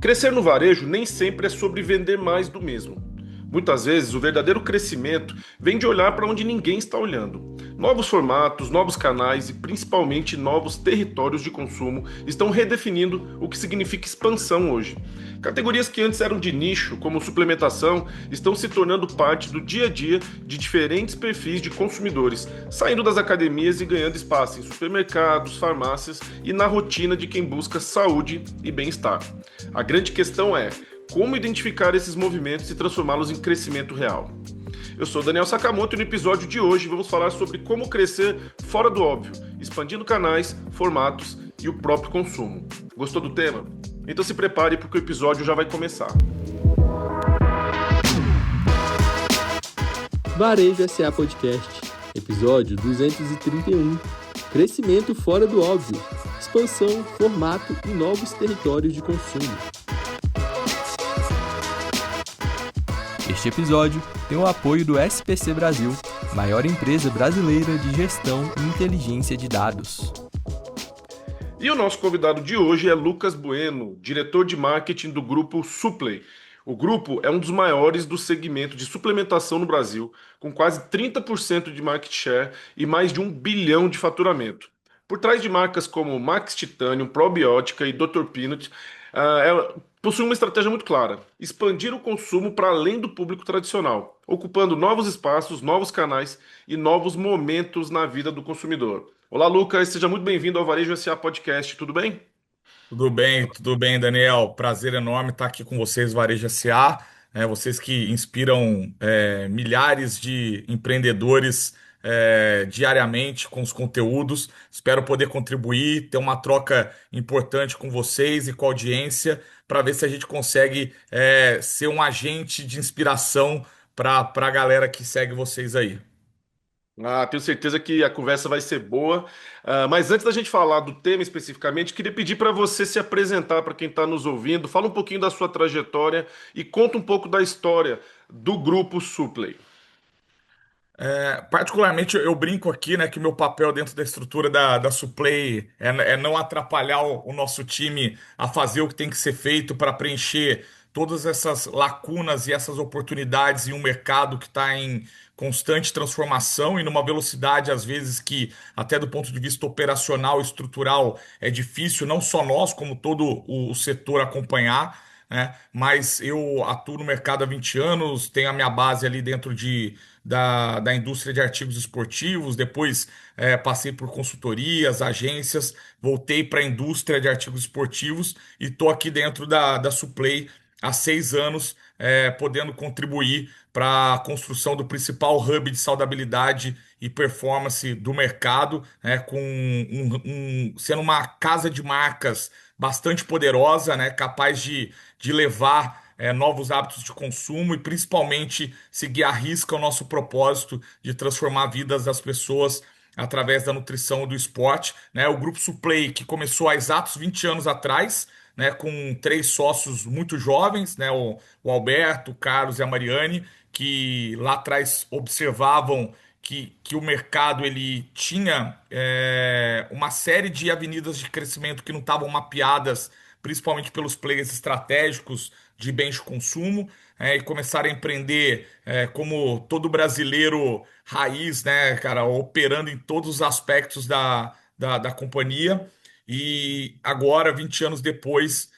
Crescer no varejo nem sempre é sobre vender mais do mesmo. Muitas vezes, o verdadeiro crescimento vem de olhar para onde ninguém está olhando. Novos formatos, novos canais e principalmente novos territórios de consumo estão redefinindo o que significa expansão hoje. Categorias que antes eram de nicho, como suplementação, estão se tornando parte do dia a dia de diferentes perfis de consumidores, saindo das academias e ganhando espaço em supermercados, farmácias e na rotina de quem busca saúde e bem-estar. A grande questão é como identificar esses movimentos e transformá-los em crescimento real. Eu sou Daniel Sakamoto e no episódio de hoje vamos falar sobre como crescer fora do óbvio, expandindo canais, formatos e o próprio consumo. Gostou do tema? Então se prepare porque o episódio já vai começar. Varejo SA Podcast, episódio 231. Crescimento fora do óbvio, expansão, formato e novos territórios de consumo. Este episódio tem o apoio do SPC Brasil, maior empresa brasileira de gestão e inteligência de dados. E o nosso convidado de hoje é Lucas Bueno, diretor de marketing do grupo Supley. O grupo é um dos maiores do segmento de suplementação no Brasil, com quase 30% de market share e mais de 1 bilhão de faturamento. Por trás de marcas como Max Titanium, Probiótica e Dr. Peanut, ela possui uma estratégia muito clara: expandir o consumo para além do público tradicional, ocupando novos espaços, novos canais e novos momentos na vida do consumidor. Olá, Lucas, seja muito bem-vindo ao Varejo SA Podcast, tudo bem? Tudo bem, Daniel. Prazer enorme estar aqui com vocês, Varejo SA, vocês que inspiram milhares de empreendedores diariamente com os conteúdos. Espero poder contribuir, ter uma troca importante com vocês e com a audiência para ver se a gente consegue ser um agente de inspiração para a galera que segue vocês aí. Tenho certeza que a conversa vai ser boa. Mas antes da gente falar do tema especificamente, queria pedir para você se apresentar para quem está nos ouvindo. Fala um pouquinho da sua trajetória e conta um pouco da história do grupo Supley. Particularmente, eu brinco aqui, né, que o meu papel dentro da estrutura da Suplay é não atrapalhar o nosso time a fazer o que tem que ser feito para preencher todas essas lacunas e essas oportunidades em um mercado que está em constante transformação e numa velocidade, às vezes, que até do ponto de vista operacional e estrutural é difícil, não só nós, como todo o setor acompanhar, né? Mas eu atuo no mercado há 20 anos, tenho a minha base ali dentro da indústria de artigos esportivos, depois passei por consultorias, agências, voltei para a indústria de artigos esportivos e estou aqui dentro da Suplay há 6 anos, podendo contribuir para a construção do principal hub de saudabilidade e performance do mercado, né, sendo uma casa de marcas bastante poderosa, né, capaz de levar novos hábitos de consumo e principalmente seguir à risca o nosso propósito de transformar vidas das pessoas através da nutrição e do esporte, né? O Grupo Suplay, que começou há exatos 20 anos atrás, né, com 3 sócios muito jovens, né, o Alberto, o Carlos e a Mariane, que lá atrás observavam que o mercado ele tinha uma série de avenidas de crescimento que não estavam mapeadas, principalmente pelos players estratégicos de bens de consumo, e começaram a empreender como todo brasileiro raiz, né, cara, operando em todos os aspectos da companhia. E agora, 20 anos depois,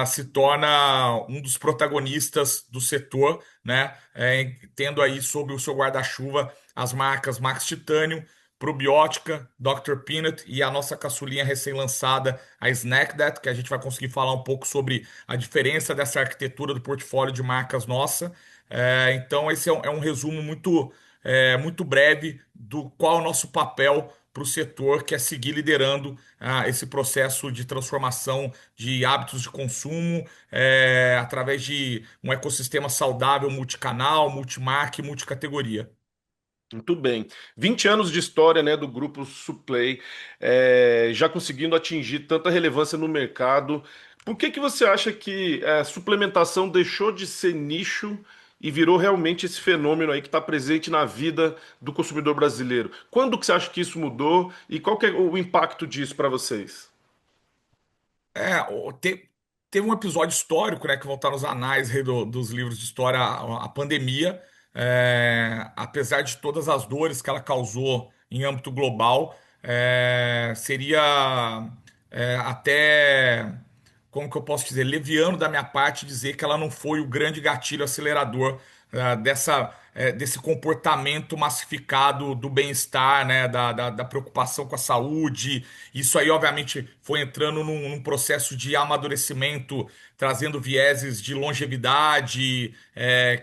se torna um dos protagonistas do setor, né, tendo aí sob o seu guarda-chuva as marcas Max Titanium, Probiótica, Dr. Peanut e a nossa caçulinha recém-lançada, a Snack That, que a gente vai conseguir falar um pouco sobre a diferença dessa arquitetura do portfólio de marcas nossa. Então, esse é um resumo muito breve do qual é o nosso papel para o setor, que é seguir liderando esse processo de transformação de hábitos de consumo através de um ecossistema saudável, multicanal, multimarca e multicategoria. Muito bem. 20 anos de história, né, do grupo Suplay, já conseguindo atingir tanta relevância no mercado. Por que que você acha que a suplementação deixou de ser nicho e virou realmente esse fenômeno aí que está presente na vida do consumidor brasileiro? Quando que você acha que isso mudou e qual que é o impacto disso para vocês? É, teve um episódio histórico, né, que vão estar nos anais aí dos livros de história, a pandemia. Apesar de todas as dores que ela causou em âmbito global, seria até, como que eu posso dizer, leviano da minha parte dizer que ela não foi o grande gatilho acelerador desse comportamento massificado do bem-estar, né, da preocupação com a saúde. Isso aí, obviamente, foi entrando num processo de amadurecimento, trazendo vieses de longevidade,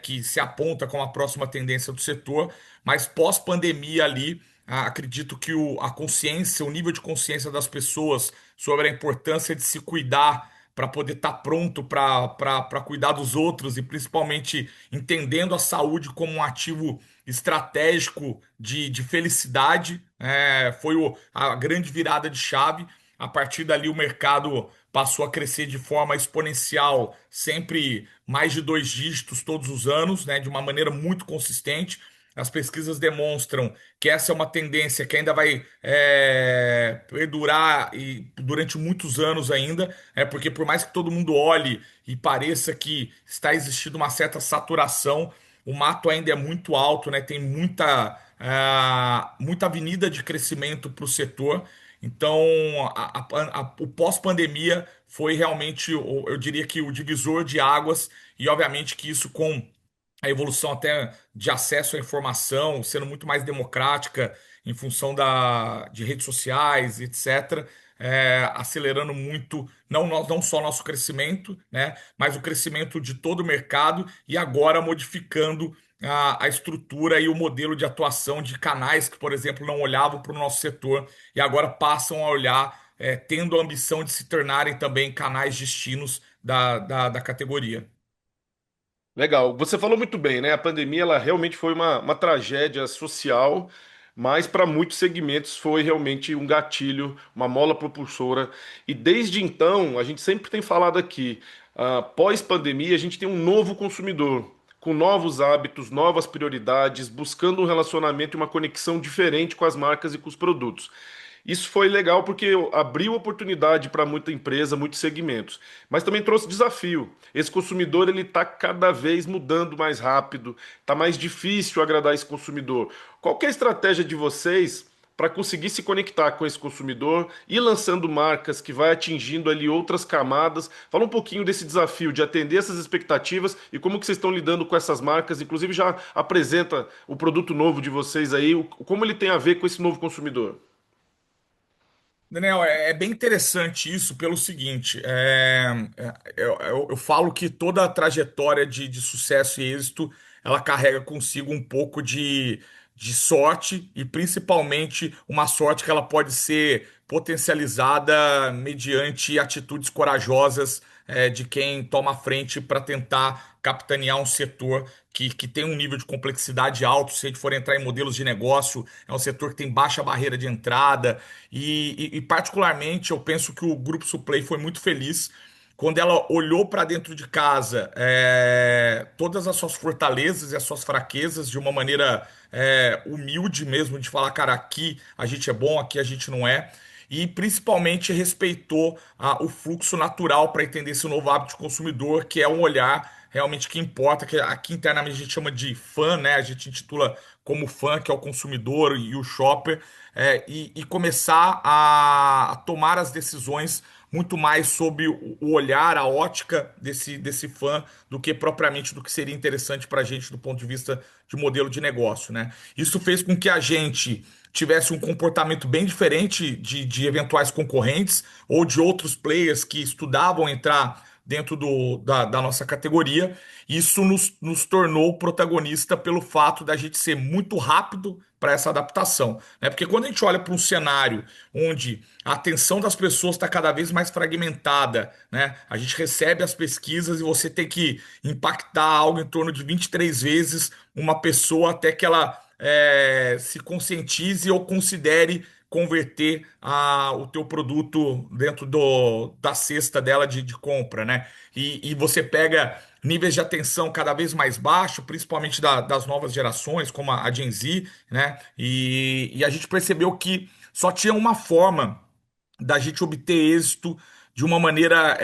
que se aponta como a próxima tendência do setor, mas pós-pandemia ali. Acredito que a consciência, o nível de consciência das pessoas sobre a importância de se cuidar para poder estar pronto para cuidar dos outros e principalmente entendendo a saúde como um ativo estratégico de felicidade, foi a grande virada de chave. A partir dali, o mercado passou a crescer de forma exponencial, sempre mais de dois dígitos todos os anos, né, de uma maneira muito consistente. As pesquisas demonstram que essa é uma tendência que ainda vai perdurar durante muitos anos ainda, porque por mais que todo mundo olhe e pareça que está existindo uma certa saturação, o mato ainda é muito alto, né? Tem muita avenida de crescimento para o setor. Então, o pós-pandemia foi realmente, eu diria que o divisor de águas, e obviamente que isso com a evolução até de acesso à informação, sendo muito mais democrática em função de redes sociais, etc., acelerando muito, não só nosso crescimento, né, mas o crescimento de todo o mercado e agora modificando a estrutura e o modelo de atuação de canais que, por exemplo, não olhavam para o nosso setor e agora passam a olhar, tendo a ambição de se tornarem também canais distintos da categoria. Legal. Você falou muito bem, né? A pandemia ela realmente foi uma tragédia social, mas para muitos segmentos foi realmente um gatilho, uma mola propulsora. E desde então, a gente sempre tem falado aqui, pós-pandemia, a gente tem um novo consumidor, com novos hábitos, novas prioridades, buscando um relacionamento e uma conexão diferente com as marcas e com os produtos. Isso foi legal porque abriu oportunidade para muita empresa, muitos segmentos, mas também trouxe desafio. Esse consumidor ele está cada vez mudando mais rápido, está mais difícil agradar esse consumidor. Qual que é a estratégia de vocês para conseguir se conectar com esse consumidor e lançando marcas que vai atingindo ali outras camadas? Fala um pouquinho desse desafio de atender essas expectativas e como que vocês estão lidando com essas marcas. Inclusive já apresenta o produto novo de vocês aí, como ele tem a ver com esse novo consumidor. Daniel, é bem interessante isso pelo seguinte: eu falo que toda a trajetória de sucesso e êxito ela carrega consigo um pouco de sorte e principalmente uma sorte que ela pode ser potencializada mediante atitudes corajosas de quem toma a frente para tentar capitanear um setor que tem um nível de complexidade alto. Se a gente for entrar em modelos de negócio, é um setor que tem baixa barreira de entrada particularmente, eu penso que o Grupo Suplay foi muito feliz quando ela olhou para dentro de casa, todas as suas fortalezas e as suas fraquezas de uma maneira humilde mesmo, de falar, cara, aqui a gente é bom, aqui a gente não é. E principalmente respeitou o fluxo natural para entender esse novo hábito de consumidor, que é um olhar realmente que importa, que aqui internamente a gente chama de fã, né? A gente intitula como fã, que é o consumidor e o shopper, e começar a tomar as decisões muito mais sob o olhar, a ótica desse fã, do que propriamente do que seria interessante para a gente do ponto de vista de modelo de negócio, né? Isso fez com que a gente tivesse um comportamento bem diferente de eventuais concorrentes ou de outros players que estudavam entrar dentro da nossa categoria. Isso nos tornou protagonista pelo fato da gente ser muito rápido para essa adaptação, né? Porque quando a gente olha para um cenário onde a atenção das pessoas está cada vez mais fragmentada, né? A gente recebe as pesquisas e você tem que impactar algo em torno de 23 vezes uma pessoa até que ela se conscientize ou considere converter o teu produto dentro da cesta dela de compra, né? E você pega níveis de atenção cada vez mais baixos, principalmente das novas gerações, como a Gen Z, né? E a gente percebeu que só tinha uma forma da gente obter êxito de uma maneira,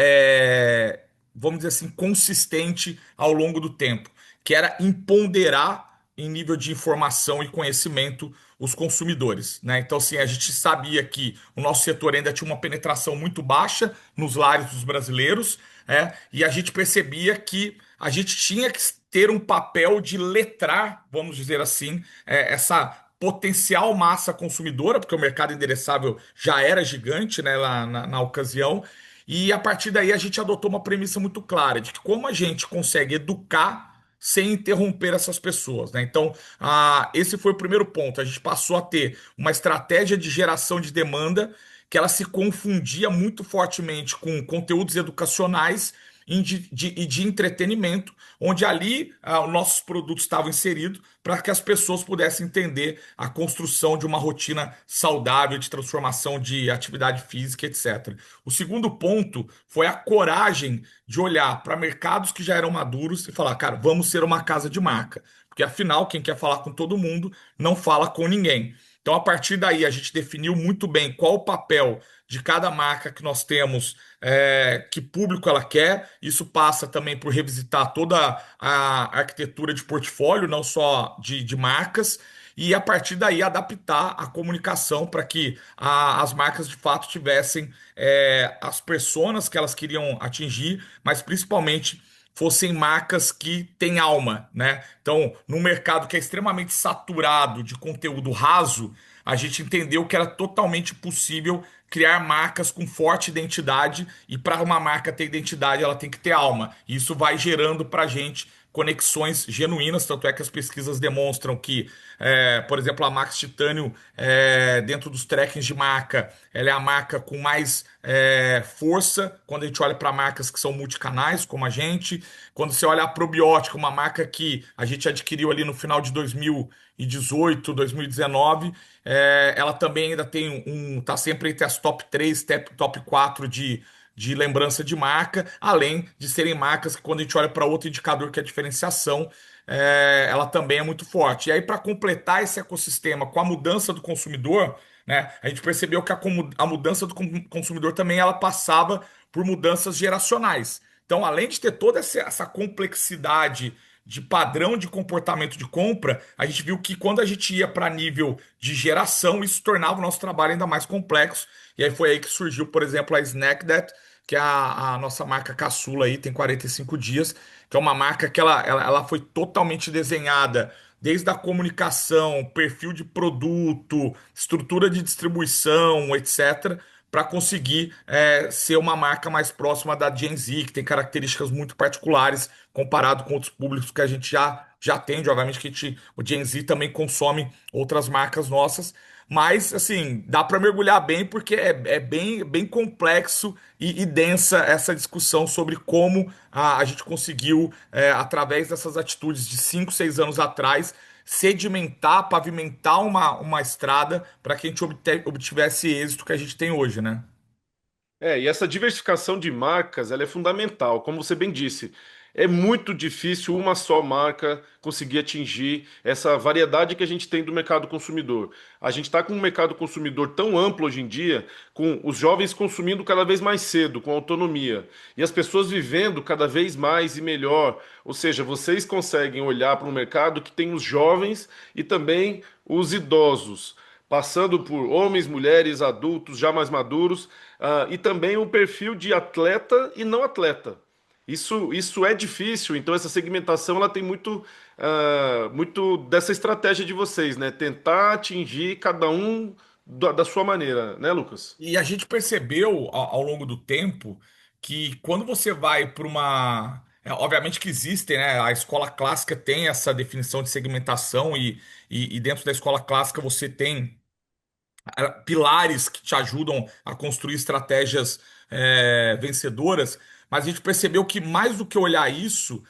vamos dizer assim, consistente ao longo do tempo, que era empoderar em nível de informação e conhecimento os consumidores, né? Então, assim, a gente sabia que o nosso setor ainda tinha uma penetração muito baixa nos lares dos brasileiros, e a gente percebia que a gente tinha que ter um papel de letrar, vamos dizer assim, essa potencial massa consumidora, porque o mercado endereçável já era gigante, né, lá na ocasião. E a partir daí a gente adotou uma premissa muito clara de que como a gente consegue educar sem interromper essas pessoas, né? Então, esse foi o primeiro ponto. A gente passou a ter uma estratégia de geração de demanda que ela se confundia muito fortemente com conteúdos educacionais e de entretenimento, onde ali os nossos produtos estavam inseridos para que as pessoas pudessem entender a construção de uma rotina saudável de transformação de atividade física, etc. O segundo ponto foi a coragem de olhar para mercados que já eram maduros e falar, cara, vamos ser uma casa de marca. Porque afinal, quem quer falar com todo mundo não fala com ninguém. Então, a partir daí, a gente definiu muito bem qual o papel de cada marca que nós temos, que público ela quer. Isso passa também por revisitar toda a arquitetura de portfólio, não só de marcas, e a partir daí adaptar a comunicação para que as marcas de fato tivessem as personas que elas queriam atingir, mas principalmente fossem marcas que têm alma, né? Então, num mercado que é extremamente saturado de conteúdo raso, a gente entendeu que era totalmente possível criar marcas com forte identidade, e para uma marca ter identidade, ela tem que ter alma. E isso vai gerando para a gente conexões genuínas, tanto é que as pesquisas demonstram que, por exemplo, a Max Titânio, dentro dos trackings de marca, ela é a marca com mais força quando a gente olha para marcas que são multicanais, como a gente. Quando você olha a Probiótica, uma marca que a gente adquiriu ali no final de 2018, 2019, ela também ainda tem tá sempre entre as top 3, top 4 de lembrança de marca, além de serem marcas que, quando a gente olha para outro indicador que é a diferenciação, ela também é muito forte. E aí, para completar esse ecossistema com a mudança do consumidor, né, a gente percebeu que a mudança do consumidor também ela passava por mudanças geracionais. Então, além de ter toda essa complexidade de padrão de comportamento de compra, a gente viu que quando a gente ia para nível de geração, isso tornava o nosso trabalho ainda mais complexo. E aí foi aí que surgiu, por exemplo, a Snack That, que é a nossa marca caçula aí, tem 45 dias, que é uma marca que ela foi totalmente desenhada desde a comunicação, perfil de produto, estrutura de distribuição, etc., para conseguir ser uma marca mais próxima da Gen Z, que tem características muito particulares comparado com outros públicos que a gente já atende. Obviamente que o Gen Z também consome outras marcas nossas, mas, assim, dá para mergulhar bem porque é bem complexo e densa essa discussão sobre como a gente conseguiu, através dessas atitudes de 5, 6 anos atrás, sedimentar, pavimentar uma estrada para que a gente obtivesse êxito que a gente tem hoje, né? E essa diversificação de marcas, ela é fundamental, como você bem disse. É muito difícil uma só marca conseguir atingir essa variedade que a gente tem do mercado consumidor. A gente está com um mercado consumidor tão amplo hoje em dia, com os jovens consumindo cada vez mais cedo, com autonomia, e as pessoas vivendo cada vez mais e melhor. Ou seja, vocês conseguem olhar para um mercado que tem os jovens e também os idosos, passando por homens, mulheres, adultos já mais maduros, e também um perfil de atleta e não atleta. Isso é difícil, então essa segmentação ela tem muito dessa estratégia de vocês, né? Tentar atingir cada um da sua maneira, né, Lucas? E a gente percebeu ao longo do tempo que quando você vai para uma. Obviamente que existem, né? A escola clássica tem essa definição de segmentação, e dentro da escola clássica você tem pilares que te ajudam a construir estratégias vencedoras, mas a gente percebeu que mais do que olhar isso,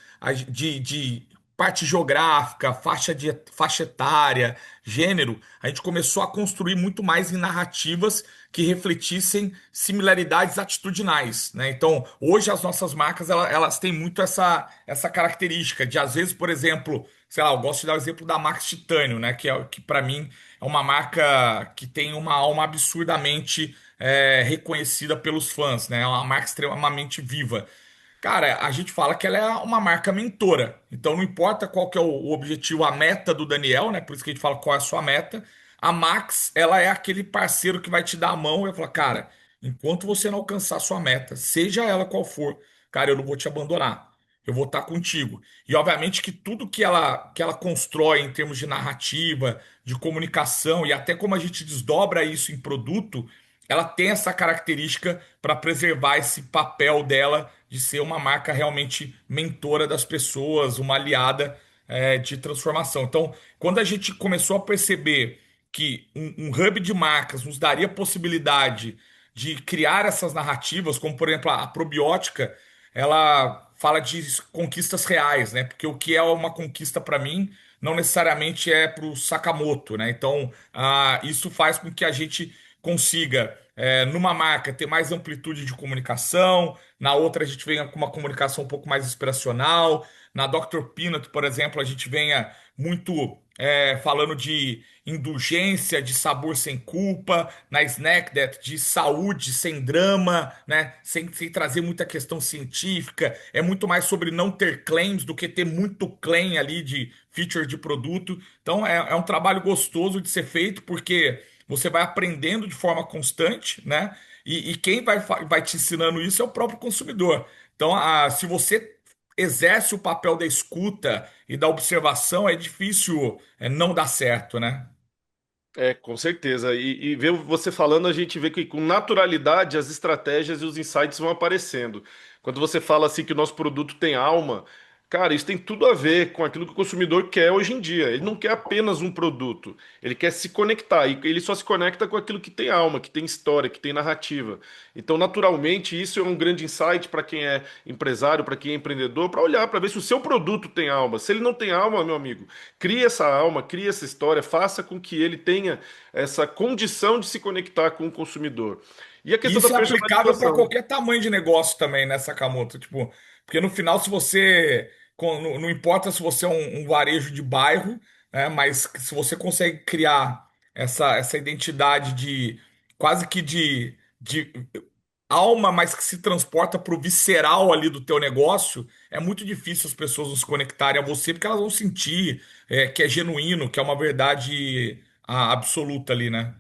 de parte geográfica, faixa etária, gênero, a gente começou a construir muito mais em narrativas que refletissem similaridades atitudinais, né? Então, hoje as nossas marcas elas têm muito essa característica de, às vezes, por exemplo, sei lá, eu gosto de dar o exemplo da Max Titânio, né? Que para mim é uma marca que tem uma alma absurdamente reconhecida pelos fãs, né? É uma marca extremamente viva. Cara, a gente fala que ela é uma marca mentora. Então não importa qual que é o objetivo, a meta do Daniel, né? Por isso que a gente fala qual é a sua meta. A Max, ela é aquele parceiro que vai te dar a mão e vai falar, cara, enquanto você não alcançar a sua meta, seja ela qual for, cara, eu não vou te abandonar. Eu vou estar contigo. E obviamente que tudo que ela constrói em termos de narrativa, de comunicação e até como a gente desdobra isso em produto, ela tem essa característica para preservar esse papel dela de ser uma marca realmente mentora das pessoas, uma aliada de transformação. Então, quando a gente começou a perceber que um hub de marcas nos daria a possibilidade de criar essas narrativas, como por exemplo a probiótica, ela fala de conquistas reais, né? Porque o que é uma conquista para mim não necessariamente é para o Sakamoto, né? Então, isso faz com que a gente consiga, numa marca, ter mais amplitude de comunicação, na outra a gente venha com uma comunicação um pouco mais inspiracional, na Dr. Peanut, por exemplo, a gente venha muito falando de indulgência, de sabor sem culpa, na Snack That de saúde sem drama, né? Sem trazer muita questão científica, é muito mais sobre não ter claims do que ter muito claim ali de feature de produto. Então é um trabalho gostoso de ser feito, porque você vai aprendendo de forma constante, né? E quem vai te ensinando isso é o próprio consumidor. Então, se você exerce o papel da escuta e da observação, é difícil não dar certo, né? É, com certeza. E ver você falando, a gente vê que com naturalidade as estratégias e os insights vão aparecendo. Quando você fala assim que o nosso produto tem alma, cara, isso tem tudo a ver com aquilo que o consumidor quer hoje em dia. Ele não quer apenas um produto, ele quer se conectar. E ele só se conecta com aquilo que tem alma, que tem história, que tem narrativa. Então, naturalmente, isso é um grande insight para quem é empresário, para quem é empreendedor, para olhar, para ver se o seu produto tem alma. Se ele não tem alma, meu amigo, crie essa alma, crie essa história, faça com que ele tenha essa condição de se conectar com o consumidor. E a E questão da isso é aplicável para personalização. qualquer tamanho de negócio também, né, Sakamoto? Tipo, porque no final, se você. Não importa se você é um varejo de bairro, né, mas se você consegue criar essa identidade de quase que de alma, mas que se transporta para o visceral ali do teu negócio, é muito difícil as pessoas não se conectarem a você, porque elas vão sentir que é genuíno, que é uma verdade absoluta ali, né?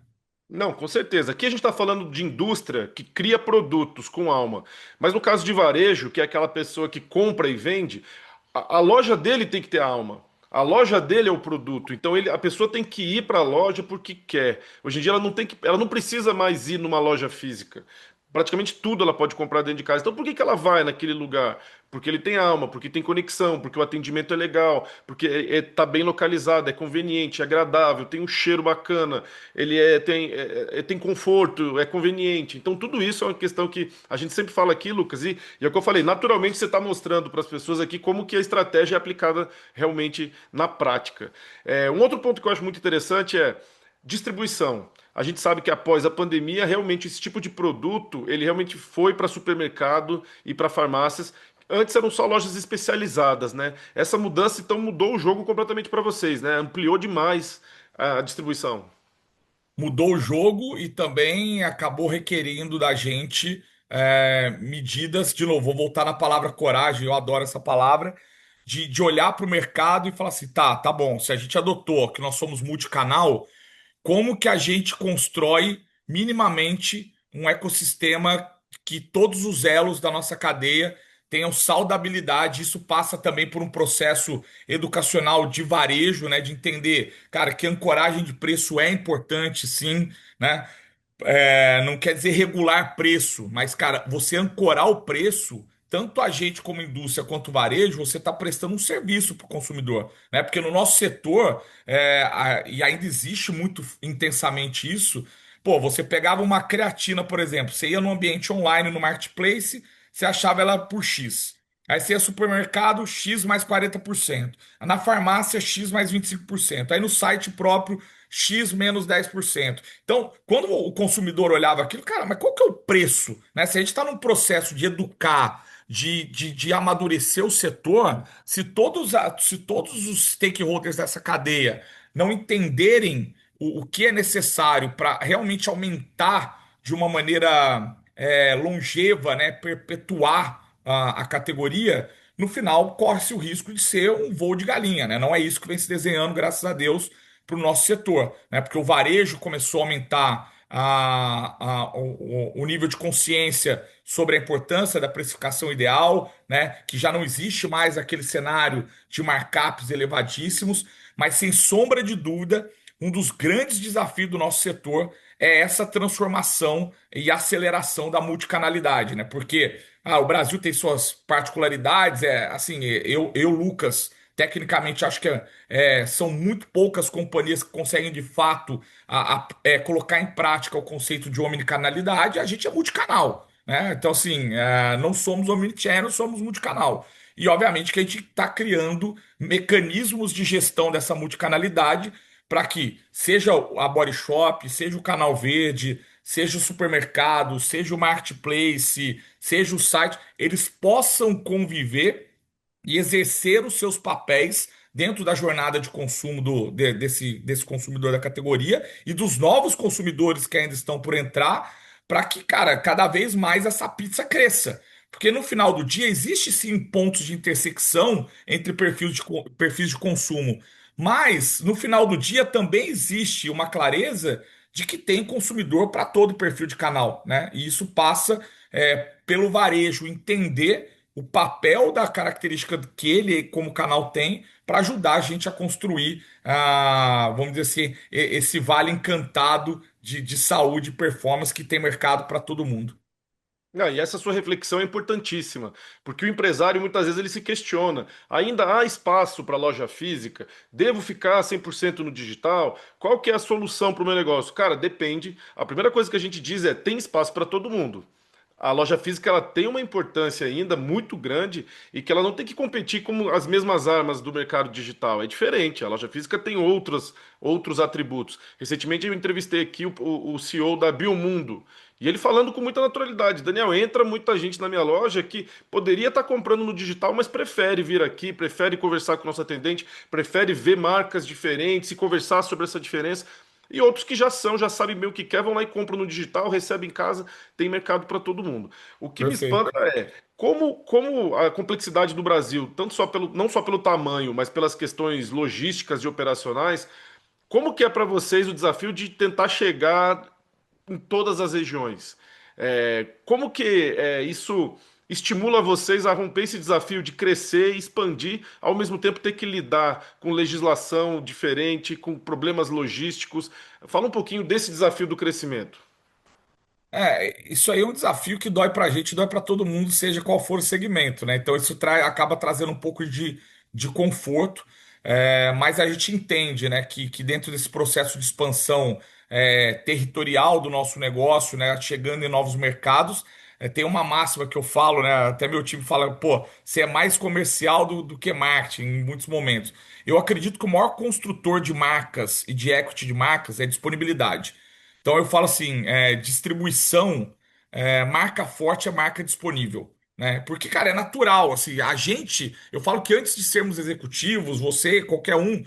Não, com certeza. Aqui a gente está falando de indústria que cria produtos com alma. Mas no caso de varejo, que é aquela pessoa que compra e vende, a loja dele tem que ter alma. A loja dele é o produto. Então a pessoa tem que ir para a loja porque quer. Hoje em dia ela não precisa mais ir numa loja física. Praticamente tudo ela pode comprar dentro de casa. Então por que que ela vai naquele lugar? Porque ele tem alma, porque tem conexão, porque o atendimento é legal, porque tá bem localizado, é conveniente, é agradável, tem um cheiro bacana, tem conforto, é conveniente. Então tudo isso é uma questão que a gente sempre fala aqui, Lucas, e é o que eu falei, naturalmente você está mostrando para as pessoas aqui como que a estratégia é aplicada realmente na prática. Um outro ponto que eu acho muito interessante é distribuição. A gente sabe que após a pandemia, realmente esse tipo de produto, ele realmente foi para supermercado e para farmácias. Antes eram só lojas especializadas, né? Essa mudança então mudou o jogo completamente para vocês, né? Ampliou demais a distribuição. Mudou o jogo e também acabou requerendo da gente medidas. De novo, vou voltar na palavra coragem, eu adoro essa palavra, de olhar para o mercado e falar assim: tá bom, se a gente adotou que nós somos multicanal, como que a gente constrói minimamente um ecossistema que todos os elos da nossa cadeia tenham saudabilidade? Isso passa também por um processo educacional de varejo, né, de entender, cara, que ancoragem de preço é importante, sim, né? Não quer dizer regular preço, mas, cara, você ancorar o preço, tanto a gente como indústria quanto o varejo, você está prestando um serviço para o consumidor, né? Porque no nosso setor, e ainda existe muito intensamente isso, pô, você pegava uma creatina, por exemplo, você ia no ambiente online, no marketplace, você achava ela por X. Aí você ia no supermercado, X mais 40%. Na farmácia, X mais 25%. Aí no site próprio, X menos 10%. Então, quando o consumidor olhava aquilo, cara, mas qual que é o preço? Né? Se a gente está num processo de educar, de amadurecer o setor, se todos os stakeholders dessa cadeia não entenderem o que é necessário para realmente aumentar de uma maneira longeva, né, perpetuar a categoria, no final corre-se o risco de ser um voo de galinha, né? Não é isso que vem se desenhando, graças a Deus, para o nosso setor, né? Porque o varejo começou a aumentar o nível de consciência sobre a importância da precificação ideal, né? Que já não existe mais aquele cenário de markups elevadíssimos, mas sem sombra de dúvida, um dos grandes desafios do nosso setor é essa transformação e aceleração da multicanalidade, né? Porque o Brasil tem suas particularidades, assim, Lucas, tecnicamente acho que são muito poucas companhias que conseguem de fato colocar em prática o conceito de omnicanalidade. A gente é multicanal, né? Então, assim, não somos omnichannel, somos multicanal. E, obviamente, que a gente está criando mecanismos de gestão dessa multicanalidade para que seja a Body Shop, seja o Canal Verde, seja o supermercado, seja o marketplace, seja o site, eles possam conviver e exercer os seus papéis dentro da jornada de consumo desse consumidor da categoria e dos novos consumidores que ainda estão por entrar, para que, cara, cada vez mais essa pizza cresça. Porque no final do dia existe sim pontos de intersecção entre perfis de consumo, mas no final do dia também existe uma clareza de que tem consumidor para todo perfil de canal, né? E isso passa pelo varejo entender o papel da característica que ele, como canal, tem para ajudar a gente a construir, vamos dizer assim, esse vale encantado de saúde e performance que tem mercado para todo mundo. E essa sua reflexão é importantíssima, porque o empresário muitas vezes ele se questiona: ainda há espaço para loja física? Devo ficar 100% no digital? Qual que é a solução para o meu negócio? Cara, depende. A primeira coisa que a gente diz é: tem espaço para todo mundo. A loja física ela tem uma importância ainda muito grande e que ela não tem que competir com as mesmas armas do mercado digital. É diferente. A loja física tem outros atributos. Recentemente eu entrevistei aqui o CEO da Biomundo. E ele falando com muita naturalidade: Daniel, entra muita gente na minha loja que poderia estar comprando no digital, mas prefere vir aqui, prefere conversar com o nosso atendente, prefere ver marcas diferentes e conversar sobre essa diferença. E outros que já sabem bem o que quer, vão lá e compram no digital, recebem em casa, tem mercado para todo mundo. O que me espanta Perfeito. é como a complexidade do Brasil, tanto só não só pelo tamanho, mas pelas questões logísticas e operacionais, como que é para vocês o desafio de tentar chegar em todas as regiões? Como que isso estimula vocês a romper esse desafio de crescer e expandir, ao mesmo tempo ter que lidar com legislação diferente, com problemas logísticos? Fala um pouquinho desse desafio do crescimento. Isso aí é um desafio que dói para a gente, dói para todo mundo, seja qual for o segmento, né? Então isso acaba trazendo um pouco de conforto, mas a gente entende, né, que dentro desse processo de expansão territorial do nosso negócio, né, chegando em novos mercados, tem uma máxima que eu falo, né? Até meu time fala, pô, você é mais comercial do que marketing em muitos momentos. Eu acredito que o maior construtor de marcas e de equity de marcas é disponibilidade. Então eu falo assim, distribuição, marca forte é marca disponível, né? Porque, cara, é natural, assim, a gente, eu falo que antes de sermos executivos, você, qualquer um,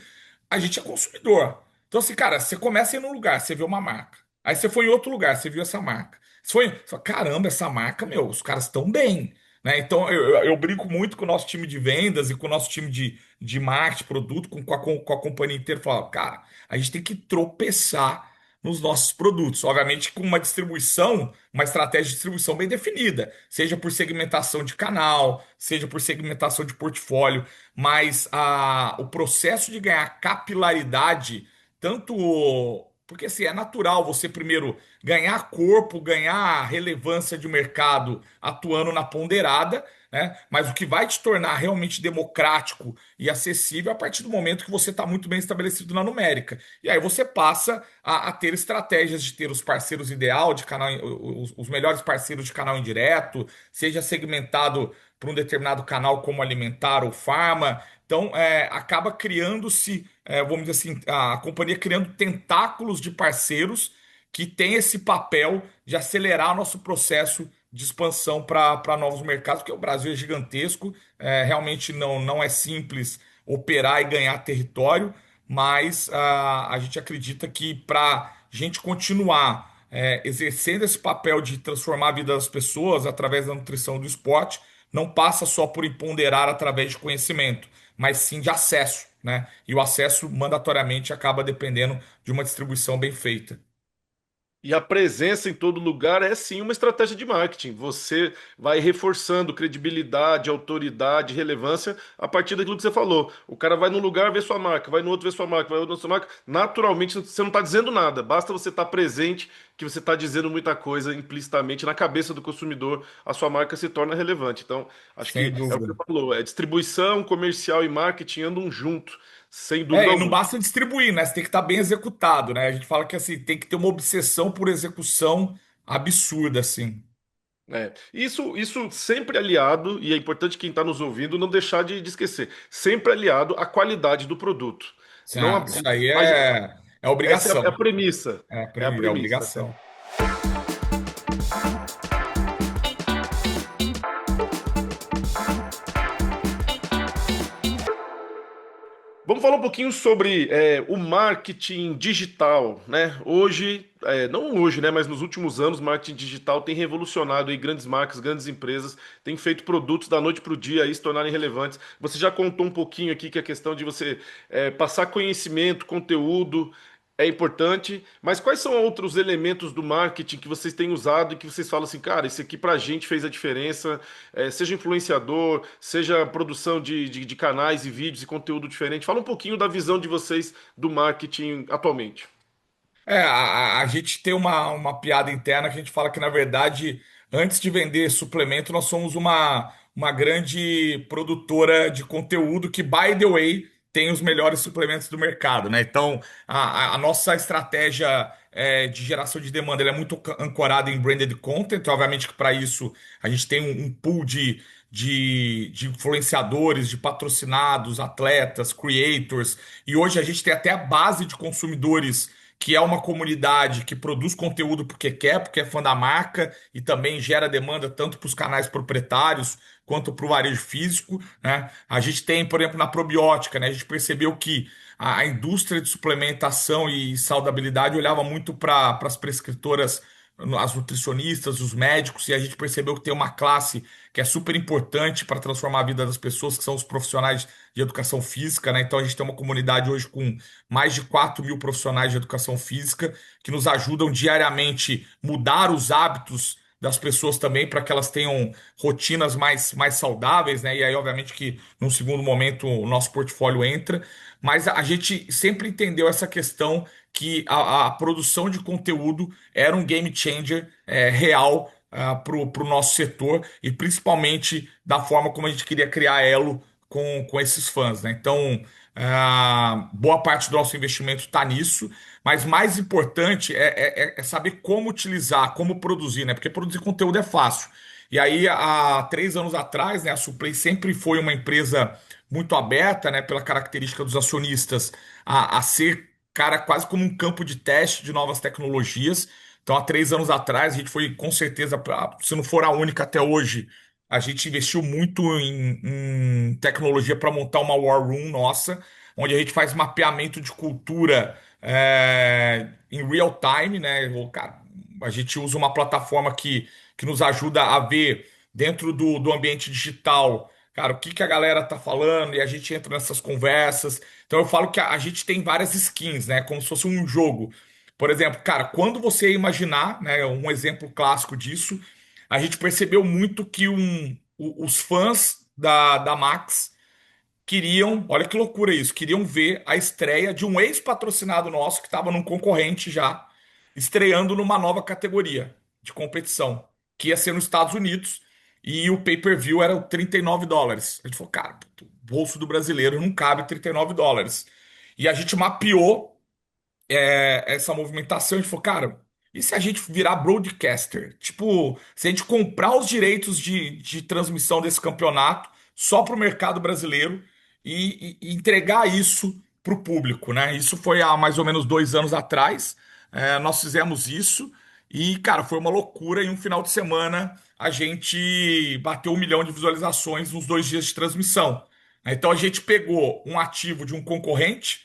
a gente é consumidor. Então, assim, cara, você começa a ir num lugar, você vê uma marca. Aí você foi em outro lugar, você viu essa marca. Você fala, caramba, essa marca, meu, os caras estão bem, né? Então eu brinco muito com o nosso time de vendas e com o nosso time de marketing, produto, com a companhia inteira. Falo, cara, a gente tem que tropeçar nos nossos produtos. Obviamente, com uma distribuição, uma estratégia de distribuição bem definida, seja por segmentação de canal, seja por segmentação de portfólio, mas o processo de ganhar capilaridade, tanto. Porque assim, é natural você primeiro ganhar corpo, ganhar relevância de mercado atuando na ponderada, né? Mas o que vai te tornar realmente democrático e acessível é a partir do momento que você está muito bem estabelecido na numérica. E aí você passa a ter estratégias de ter os parceiros ideal de canal, os melhores parceiros de canal indireto, seja segmentado para um determinado canal como alimentar ou farma. Então, acaba criando-se, vamos dizer assim, a companhia criando tentáculos de parceiros que tem esse papel de acelerar nosso processo de expansão para novos mercados, porque o Brasil é gigantesco, realmente não é simples operar e ganhar território, mas a gente acredita que para a gente continuar exercendo esse papel de transformar a vida das pessoas através da nutrição e do esporte, não passa só por empoderar através de conhecimento, mas sim de acesso, né? E o acesso mandatoriamente acaba dependendo de uma distribuição bem feita. E a presença em todo lugar é sim uma estratégia de marketing. Você vai reforçando credibilidade, autoridade, relevância a partir daquilo que você falou. O cara vai num lugar ver sua marca, vai no outro ver sua marca, vai no outro ver sua marca. Naturalmente você não está dizendo nada, basta você estar presente que você está dizendo muita coisa implicitamente na cabeça do consumidor, a sua marca se torna relevante. Então, acho Sem que é o que dúvida. você falou, distribuição, comercial e marketing andam junto, sem dúvida E não alguma. basta distribuir, né? Você tem que estar bem executado, né? A gente fala que assim, tem que ter uma obsessão por execução absurda, assim. Isso sempre aliado, e é importante quem está nos ouvindo não deixar de esquecer, sempre aliado à qualidade do produto. Não Ah, isso aí a- é essa é obrigação. a premissa. É a É premissa. obrigação. Vamos falar um pouquinho sobre o marketing digital, né? Hoje, não hoje, né? Mas nos últimos anos, o marketing digital tem revolucionado aí grandes marcas, grandes empresas, têm feito produtos da noite para o dia aí se tornarem relevantes. Você já contou um pouquinho aqui que a questão de você passar conhecimento, conteúdo é importante, mas quais são outros elementos do marketing que vocês têm usado e que vocês falam assim, cara, esse aqui pra gente fez a diferença, seja influenciador, seja produção de canais e vídeos e conteúdo diferente. Fala um pouquinho da visão de vocês do marketing atualmente. A gente tem uma piada interna que a gente fala que, na verdade, antes de vender suplemento, nós somos uma grande produtora de conteúdo que, by the way, tem os melhores suplementos do mercado, né? Então, a nossa estratégia de geração de demanda ela é muito ancorada em branded content. Obviamente que para isso a gente tem um pool de influenciadores, de patrocinados, atletas, creators, e hoje a gente tem até a base de consumidores que é uma comunidade que produz conteúdo porque é fã da marca e também gera demanda tanto para os canais proprietários quanto para o varejo físico, né? A gente tem, por exemplo, na probiótica, né? A gente percebeu que a indústria de suplementação e saudabilidade olhava muito para as prescritoras, as nutricionistas, os médicos, e a gente percebeu que tem uma classe que é super importante para transformar a vida das pessoas, que são os profissionais de educação física, né? Então a gente tem uma comunidade hoje com mais de 4.000 profissionais de educação física que nos ajudam diariamente mudar os hábitos das pessoas também para que elas tenham rotinas mais saudáveis, né? E aí, obviamente, que num segundo momento o nosso portfólio entra, mas a gente sempre entendeu essa questão que a produção de conteúdo era um game changer real para o nosso setor e principalmente da forma como a gente queria criar elo com esses fãs, né? Então, boa parte do nosso investimento está nisso, mas mais importante é saber como utilizar, como produzir, né? Porque produzir conteúdo é fácil. E aí, há 3 anos atrás, né, a Suplay sempre foi uma empresa muito aberta, né, pela característica dos acionistas, a ser, cara, quase como um campo de teste de novas tecnologias. Então, há 3 anos atrás, a gente foi, com certeza, se não for a única até hoje, a gente investiu muito em tecnologia para montar uma War Room nossa, onde a gente faz mapeamento de cultura em real time, né? Cara, a gente usa uma plataforma que nos ajuda a ver dentro do ambiente digital, cara, o que que a galera tá falando, e a gente entra nessas conversas. Então eu falo que a gente tem várias skins, né? Como se fosse um jogo. Por exemplo, cara, quando você imaginar, né, um exemplo clássico disso, a gente percebeu muito que os fãs da Max queriam, olha que loucura isso, queriam ver a estreia de um ex-patrocinado nosso que estava num concorrente já, estreando numa nova categoria de competição, que ia ser nos Estados Unidos, e o pay-per-view era US$ 39. A gente falou, cara, o bolso do brasileiro não cabe US$ 39. E a gente mapeou essa movimentação, a gente falou, cara, e se a gente virar broadcaster? Tipo, se a gente comprar os direitos de transmissão desse campeonato só para o mercado brasileiro e entregar isso para o público, né? Isso foi há mais ou menos 2 anos atrás. Nós fizemos isso e, cara, foi uma loucura. Em um final de semana, a gente bateu 1 milhão de visualizações nos 2 dias de transmissão. Então, a gente pegou um ativo de um concorrente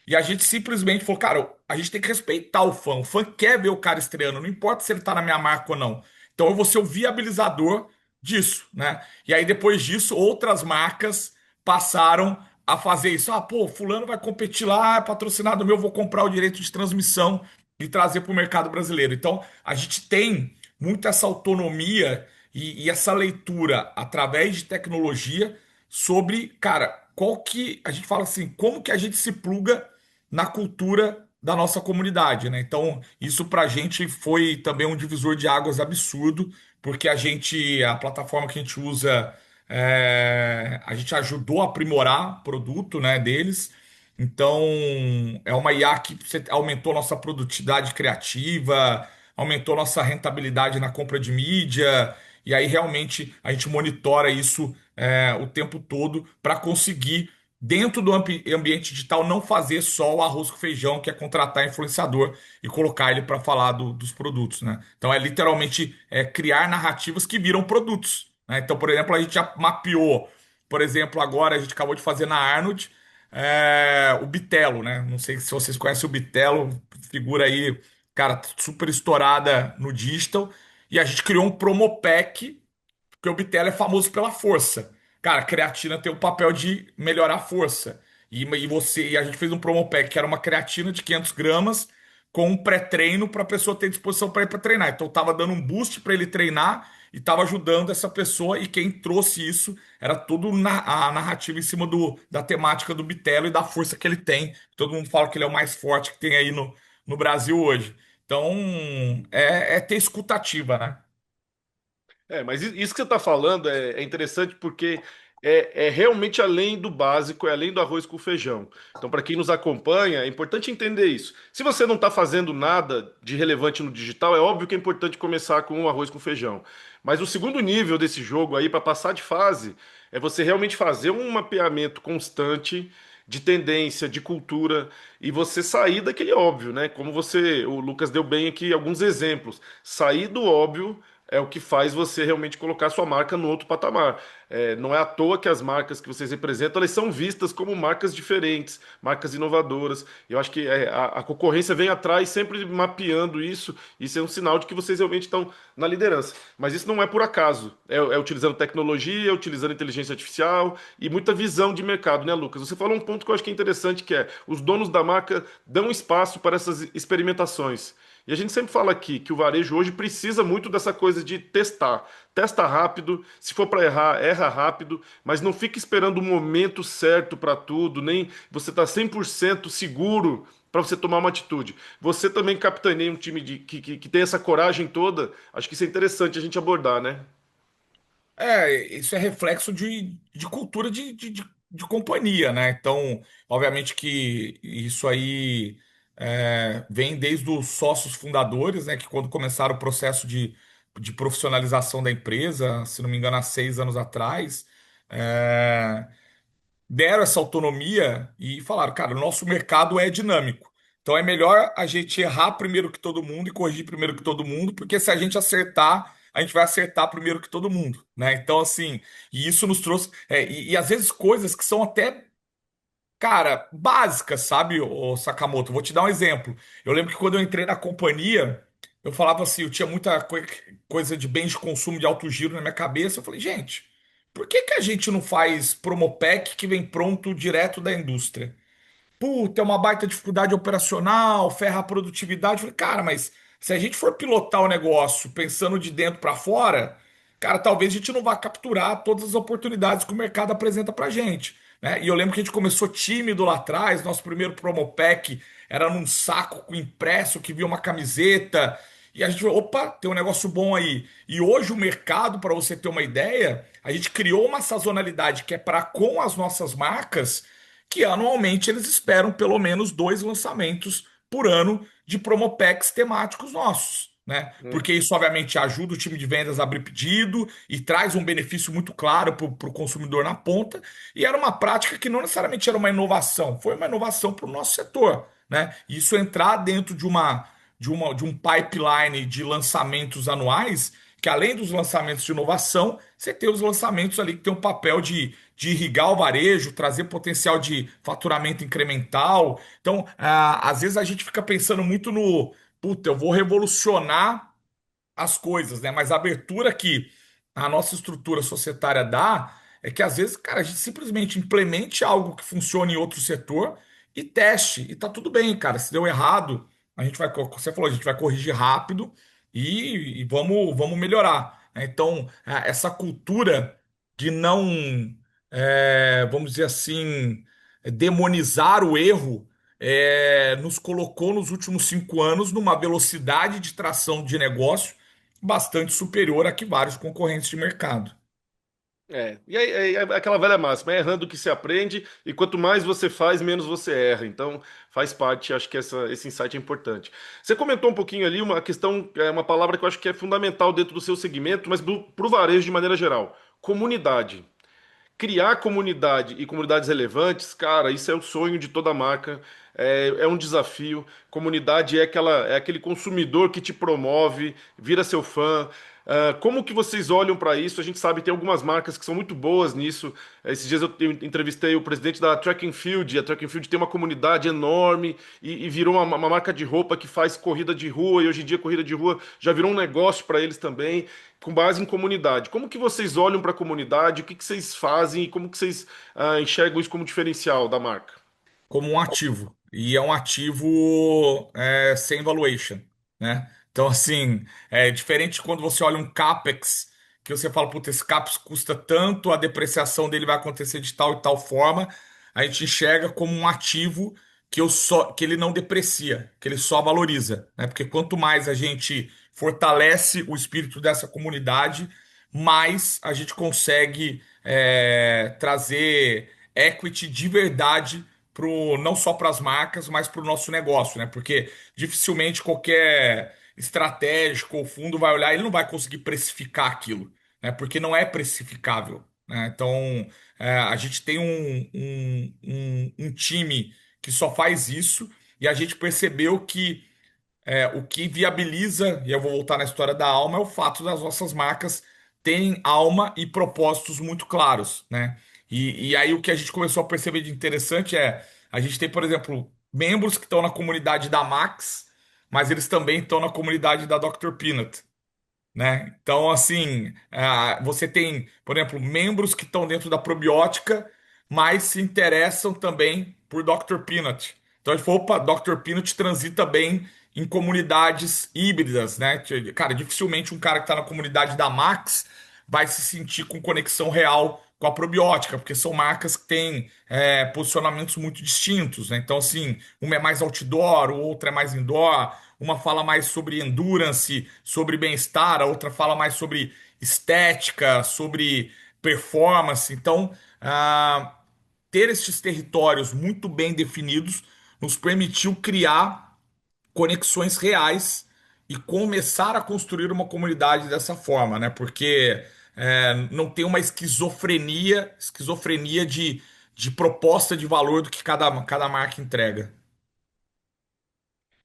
E a gente simplesmente falou, cara, a gente tem que respeitar o fã. O fã quer ver o cara estreando, não importa se ele tá na minha marca ou não. Então eu vou ser o viabilizador disso, né? E aí depois disso, outras marcas passaram a fazer isso. Ah, pô, fulano vai competir lá, é patrocinado meu, vou comprar o direito de transmissão e trazer para o mercado brasileiro. Então, a gente tem muito essa autonomia e essa leitura através de tecnologia sobre, cara, qual que a gente fala assim, como que a gente se pluga na cultura da nossa comunidade, né? Então, isso para a gente foi também um divisor de águas absurdo, porque a plataforma que a gente usa, a gente ajudou a aprimorar o produto, né, deles. Então, é uma IA que aumentou nossa produtividade criativa, aumentou nossa rentabilidade na compra de mídia, e aí realmente a gente monitora isso o tempo todo para conseguir, dentro do ambiente digital, não fazer só o arroz com feijão, que é contratar influenciador e colocar ele para falar dos produtos, né? Então é literalmente criar narrativas que viram produtos, né? Então, por exemplo, a gente já mapeou, por exemplo, agora a gente acabou de fazer na Arnold o Bitelo, né? Não sei se vocês conhecem o Bitelo, figura aí, cara, super estourada no digital. E a gente criou um promo pack, porque o Bitelo é famoso pela força. Cara, a creatina tem o papel de melhorar a força. E a gente fez um promo pack que era uma creatina de 500 gramas com um pré-treino para a pessoa ter disposição para ir para treinar. Então, tava dando um boost para ele treinar e tava ajudando essa pessoa. E quem trouxe isso era tudo a narrativa em cima da temática do Bitelo e da força que ele tem. Todo mundo fala que ele é o mais forte que tem aí no Brasil hoje. Então, é ter escutativa, né? Mas isso que você está falando é interessante porque é realmente além do básico, é além do arroz com feijão. Então, para quem nos acompanha, é importante entender isso. Se você não está fazendo nada de relevante no digital, é óbvio que é importante começar com o arroz com feijão. Mas o segundo nível desse jogo aí, para passar de fase, é você realmente fazer um mapeamento constante de tendência, de cultura, e você sair daquele óbvio, né? Como o Lucas deu bem aqui alguns exemplos. Sair do óbvio é o que faz você realmente colocar sua marca no outro patamar. Não é à toa que as marcas que vocês representam, elas são vistas como marcas diferentes, marcas inovadoras. Eu acho que a concorrência vem atrás, sempre mapeando isso. Isso é um sinal de que vocês realmente estão na liderança. Mas isso não é por acaso. É utilizando tecnologia, utilizando inteligência artificial e muita visão de mercado, né, Lucas? Você falou um ponto que eu acho que é interessante, que é os donos da marca dão espaço para essas experimentações. E a gente sempre fala aqui que o varejo hoje precisa muito dessa coisa de testar. Testa rápido, se for para errar, erra rápido, mas não fica esperando o momento certo para tudo, nem você tá 100% seguro para você tomar uma atitude. Você também capitaneia um time que tem essa coragem toda. Acho que isso é interessante a gente abordar, né? Isso é reflexo de cultura de companhia, né? Então, obviamente que isso aí vem desde os sócios fundadores, né? Que quando começaram o processo de profissionalização da empresa, se não me engano, há 6 anos atrás, é, deram essa autonomia e falaram, cara, o nosso mercado é dinâmico. Então é melhor a gente errar primeiro que todo mundo e corrigir primeiro que todo mundo, porque se a gente acertar, a gente vai acertar primeiro que todo mundo, né? Então, assim, e isso nos trouxe. E às vezes coisas que são até, cara, básicas, sabe, ô Sakamoto? Vou te dar um exemplo. Eu lembro que quando eu entrei na companhia, eu falava assim, eu tinha muita coisa de bens de consumo de alto giro na minha cabeça. Eu falei, gente, por que que a gente não faz Promopec que vem pronto direto da indústria? Puta, é uma baita dificuldade operacional, ferra a produtividade. Eu falei, cara, mas se a gente for pilotar o negócio pensando de dentro para fora, cara, talvez a gente não vá capturar todas as oportunidades que o mercado apresenta pra gente, né? E eu lembro que a gente começou tímido lá atrás, nosso primeiro promo pack era num saco com impresso que via uma camiseta. E a gente falou, opa, tem um negócio bom aí. E hoje o mercado, para você ter uma ideia, a gente criou uma sazonalidade que é para com as nossas marcas, que anualmente eles esperam pelo menos 2 lançamentos por ano de promopacks temáticos nossos, né? Porque isso, obviamente, ajuda o time de vendas a abrir pedido e traz um benefício muito claro para o consumidor na ponta. E era uma prática que não necessariamente era uma inovação, foi uma inovação para o nosso setor, né? Isso entrar dentro de um pipeline de lançamentos anuais que além dos lançamentos de inovação, você tem os lançamentos ali que tem um papel de irrigar o varejo, trazer potencial de faturamento incremental. Então, às vezes a gente fica pensando muito no, puta, eu vou revolucionar as coisas, né? Mas a abertura que a nossa estrutura societária dá é que às vezes, cara, a gente simplesmente implemente algo que funcione em outro setor e teste. E tá tudo bem, cara. Se deu errado, a gente vai, como você falou, a gente vai corrigir rápido e vamos melhorar, né? Então, essa cultura de não, vamos dizer assim, demonizar o erro nos colocou nos últimos 5 anos numa velocidade de tração de negócio bastante superior a que vários concorrentes de mercado. E aí, é aquela velha máxima, é errando que se aprende, e quanto mais você faz, menos você erra. Então, faz parte, acho que esse insight é importante. Você comentou um pouquinho ali uma questão, uma palavra que eu acho que é fundamental dentro do seu segmento, mas para o varejo de maneira geral: comunidade. Criar comunidade e comunidades relevantes, cara, isso é o sonho de toda marca, é um desafio. Comunidade é aquele consumidor que te promove, vira seu fã. Como que vocês olham para isso? A gente sabe que tem algumas marcas que são muito boas nisso. Esses dias eu entrevistei o presidente da Track and Field. A Track and Field tem uma comunidade enorme e virou uma marca de roupa que faz corrida de rua, e hoje em dia corrida de rua já virou um negócio para eles também, com base em comunidade. Como que vocês olham para a comunidade? O que que vocês fazem e como que vocês enxergam isso como diferencial da marca? Como um ativo. E é um ativo sem valuation, né? Então, assim, é diferente quando você olha um CAPEX, que você fala, puta, esse CAPEX custa tanto, a depreciação dele vai acontecer de tal e tal forma. A gente enxerga como um ativo que ele não deprecia, que ele só valoriza, né? Porque quanto mais a gente fortalece o espírito dessa comunidade, mais a gente consegue trazer equity de verdade não só para as marcas, mas para o nosso negócio, né? Porque dificilmente qualquer estratégico ou fundo vai olhar, ele não vai conseguir precificar aquilo, né? Porque não é precificável, né? Então, a gente tem um time que só faz isso e a gente percebeu que o que viabiliza, e eu vou voltar na história da alma, é o fato das nossas marcas terem alma e propósitos muito claros, né? E aí o que a gente começou a perceber de interessante a gente tem, por exemplo, membros que estão na comunidade da Max, mas eles também estão na comunidade da Dr. Peanut, né? Então, assim, você tem, por exemplo, membros que estão dentro da probiótica, mas se interessam também por Dr. Peanut. Então, a gente falou, opa, Dr. Peanut transita bem em comunidades híbridas, né? Cara, dificilmente um cara que está na comunidade da Max vai se sentir com conexão real com a probiótica, porque são marcas que têm posicionamentos muito distintos, né? Então, assim, uma é mais outdoor, o outro é mais indoor, uma fala mais sobre endurance, sobre bem-estar, a outra fala mais sobre estética, sobre performance. Então, ter esses territórios muito bem definidos nos permitiu criar conexões reais e começar a construir uma comunidade dessa forma, né? Porque não tem uma esquizofrenia de proposta de valor do que cada marca entrega.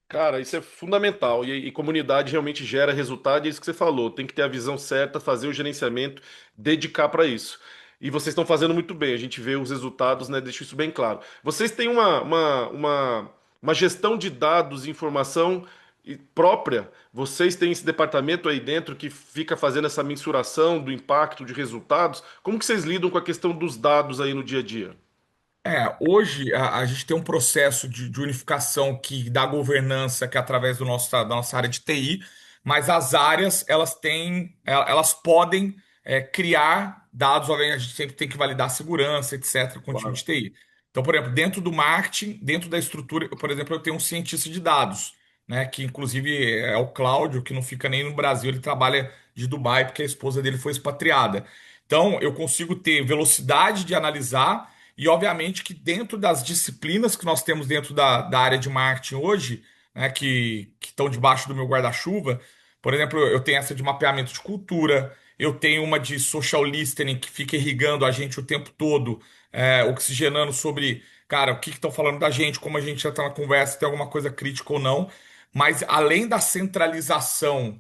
Cara, isso é fundamental. E comunidade realmente gera resultado, e é isso que você falou. Tem que ter a visão certa, fazer o gerenciamento, dedicar para isso. E vocês estão fazendo muito bem, a gente vê os resultados, né? Deixo isso bem claro. Vocês têm uma gestão de dados e informação própria. Vocês têm esse departamento aí dentro que fica fazendo essa mensuração do impacto de resultados. Como que vocês lidam com a questão dos dados aí no dia a dia? Hoje a gente tem um processo de unificação que dá governança, que é através da nossa área de TI, mas as áreas elas podem criar dados, obviamente a gente sempre tem que validar a segurança, etc., com o time de Claro. TI. Então, por exemplo, dentro do marketing, dentro da estrutura, por exemplo, eu tenho um cientista de dados, né, que inclusive é o Cláudio, que não fica nem no Brasil, ele trabalha de Dubai porque a esposa dele foi expatriada. Então, eu consigo ter velocidade de analisar e, obviamente, que dentro das disciplinas que nós temos dentro da área de marketing hoje, né, que estão debaixo do meu guarda-chuva, por exemplo, eu tenho essa de mapeamento de cultura, eu tenho uma de social listening que fica irrigando a gente o tempo todo, oxigenando sobre, cara, o que estão falando da gente, como a gente já está na conversa, se tem alguma coisa crítica ou não. Mas além da centralização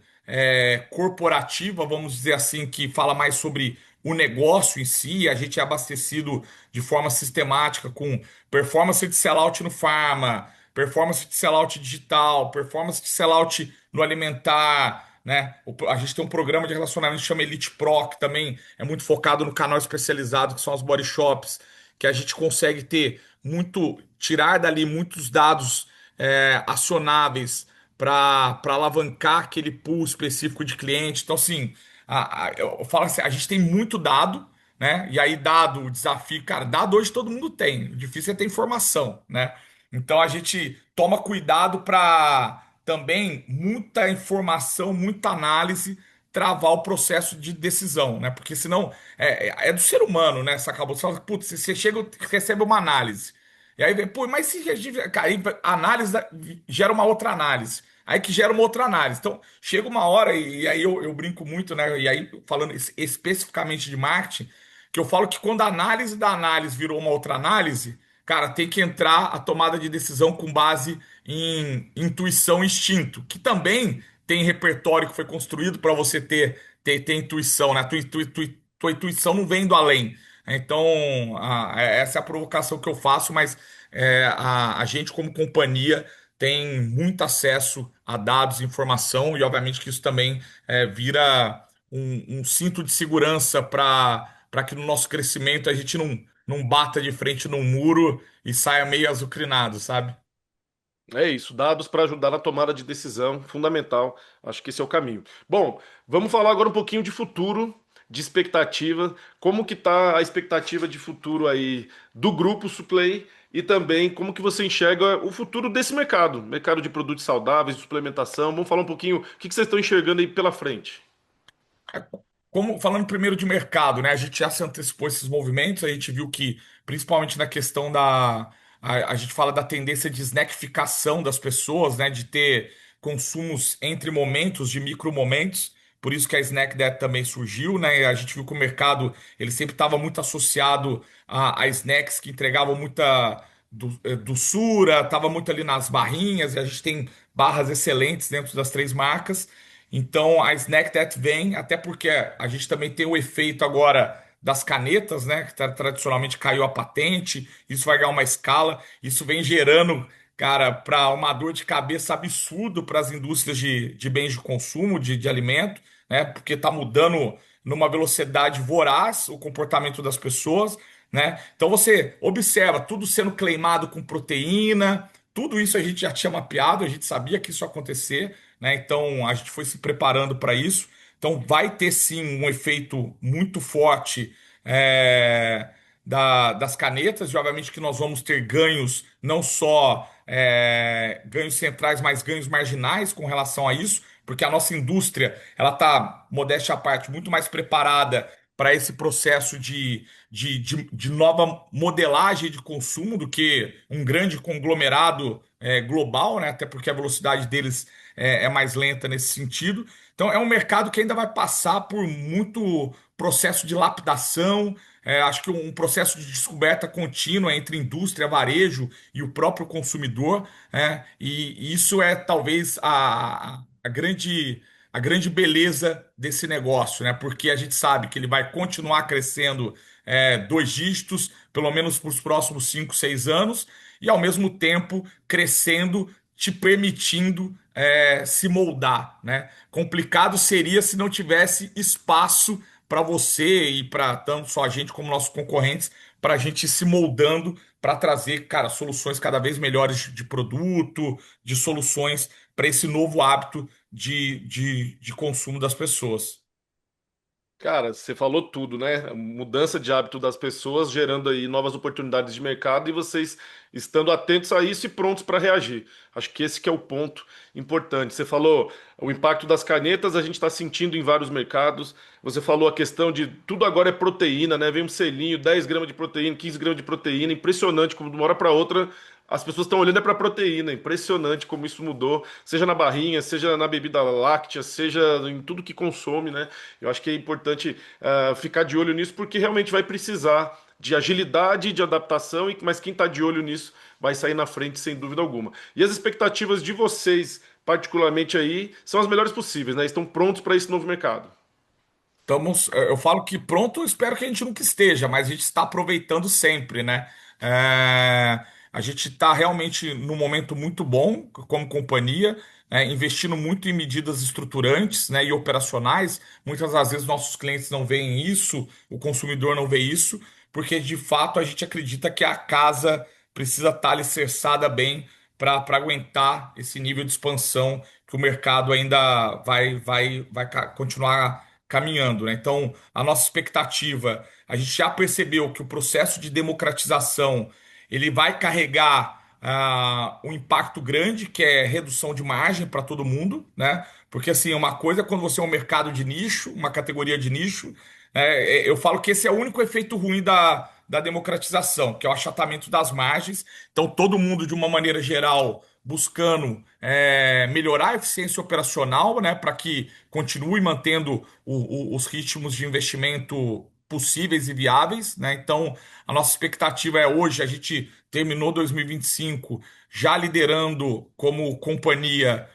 corporativa, vamos dizer assim, que fala mais sobre o negócio em si. A gente é abastecido de forma sistemática com performance de sellout no pharma, performance de sellout digital, performance de sellout no alimentar, né? A gente tem um programa de relacionamento que chama Elite Pro, que também é muito focado no canal especializado, que são as body shops, que a gente consegue ter tirar dali muitos dados acionáveis para alavancar aquele pool específico de cliente. Então, assim, eu falo assim, a gente tem muito dado, né? E aí, dado, o desafio, cara, dado hoje todo mundo tem. O difícil é ter informação, né? Então a gente toma cuidado para também muita informação, muita análise travar o processo de decisão, né? Porque senão é do ser humano, né? Você acabou de falar, putz, você chega, recebe uma análise. E aí vem, pô, mas se cara, aí a análise gera uma outra análise. Aí que gera uma outra análise. Então, chega uma hora, e aí eu brinco muito, né? E aí, falando especificamente de marketing, que eu falo que quando a análise da análise virou uma outra análise, cara, tem que entrar a tomada de decisão com base em intuição e instinto, que também tem repertório que foi construído para você ter intuição, né? Tua intuição não vem do além. Então, essa é a provocação que eu faço, mas a gente, como companhia, tem muito acesso a dados, informação, e obviamente que isso também vira um cinto de segurança para que no nosso crescimento a gente não bata de frente num muro e saia meio azucrinado, sabe? É isso, dados para ajudar na tomada de decisão, fundamental. Acho que esse é o caminho. Bom, vamos falar agora um pouquinho de futuro, de expectativa. Como que tá a expectativa de futuro aí do grupo Suplay e também como que você enxerga o futuro desse mercado, mercado de produtos saudáveis, de suplementação. Vamos falar um pouquinho o que que vocês estão enxergando aí pela frente. Como falando primeiro de mercado, né? A gente já se antecipou a esses movimentos, a gente viu que, principalmente na questão a gente fala da tendência de snackificação das pessoas, né? De ter consumos entre momentos, de micro momentos. Por isso que a Snack Debt também surgiu, né? A gente viu que o mercado ele sempre estava muito associado a snacks que entregavam muita doçura, estava muito ali nas barrinhas, e a gente tem barras excelentes dentro das três marcas. Então a Snack That vem, até porque a gente também tem o efeito agora das canetas, né? Que tradicionalmente caiu a patente, isso vai ganhar uma escala, isso vem gerando, cara, para uma dor de cabeça absurdo para as indústrias de bens de consumo, de alimento, né? Porque está mudando numa velocidade voraz o comportamento das pessoas, né? Então você observa tudo sendo claimado com proteína, tudo isso a gente já tinha mapeado, a gente sabia que isso ia acontecer, né? Então a gente foi se preparando para isso. Então vai ter sim um efeito muito forte das canetas, e obviamente que nós vamos ter ganhos, não só ganhos centrais, mas ganhos marginais com relação a isso, porque a nossa indústria ela está, modéstia à parte, muito mais preparada para esse processo de nova modelagem de consumo do que um grande conglomerado global, né? Até porque a velocidade deles é mais lenta nesse sentido. Então, é um mercado que ainda vai passar por muito processo de lapidação. Acho que um processo de descoberta contínua entre indústria, varejo e o próprio consumidor. E isso é talvez a grande beleza desse negócio, né? Porque a gente sabe que ele vai continuar crescendo dois dígitos, pelo menos para os próximos 5, 6 anos, e ao mesmo tempo crescendo, te permitindo se moldar, né? Complicado seria se não tivesse espaço para você e para tanto só a gente como nossos concorrentes, para a gente ir se moldando para trazer, cara, soluções cada vez melhores de produto, de soluções para esse novo hábito de consumo das pessoas. Cara, você falou tudo, né? Mudança de hábito das pessoas, gerando aí novas oportunidades de mercado e vocês estando atentos a isso e prontos para reagir. Acho que esse que é o ponto importante. Você falou o impacto das canetas, a gente está sentindo em vários mercados. Você falou a questão de tudo agora é proteína, né? Vem um selinho, 10 gramas de proteína, 15 gramas de proteína. Impressionante como de uma hora para outra as pessoas estão olhando é para proteína. Impressionante como isso mudou, seja na barrinha, seja na bebida láctea, seja em tudo que consome, né? Eu acho que é importante ficar de olho nisso, porque realmente vai precisar de agilidade, de adaptação, mas quem está de olho nisso vai sair na frente sem dúvida alguma. E as expectativas de vocês particularmente aí, são as melhores possíveis, né? Estão prontos para esse novo mercado. Eu falo que pronto, eu espero que a gente nunca esteja, mas a gente está aproveitando sempre, né? A gente está realmente num momento muito bom como companhia, né? Investindo muito em medidas estruturantes, né, e operacionais. Muitas das vezes nossos clientes não veem isso, o consumidor não vê isso, porque de fato a gente acredita que a casa precisa estar alicerçada bem para aguentar esse nível de expansão que o mercado ainda vai continuar caminhando, né? Então, a nossa expectativa, a gente já percebeu que o processo de democratização ele vai carregar um impacto grande, que é redução de margem para todo mundo, né? Porque assim, uma coisa é quando você é um mercado de nicho, uma categoria de nicho, eu falo que esse é o único efeito ruim da democratização, que é o achatamento das margens. Então, todo mundo, de uma maneira geral, buscando melhorar a eficiência operacional, né, para que continue mantendo os ritmos de investimento possíveis e viáveis, né? Então, a nossa expectativa é hoje, a gente terminou 2025 já liderando como companhia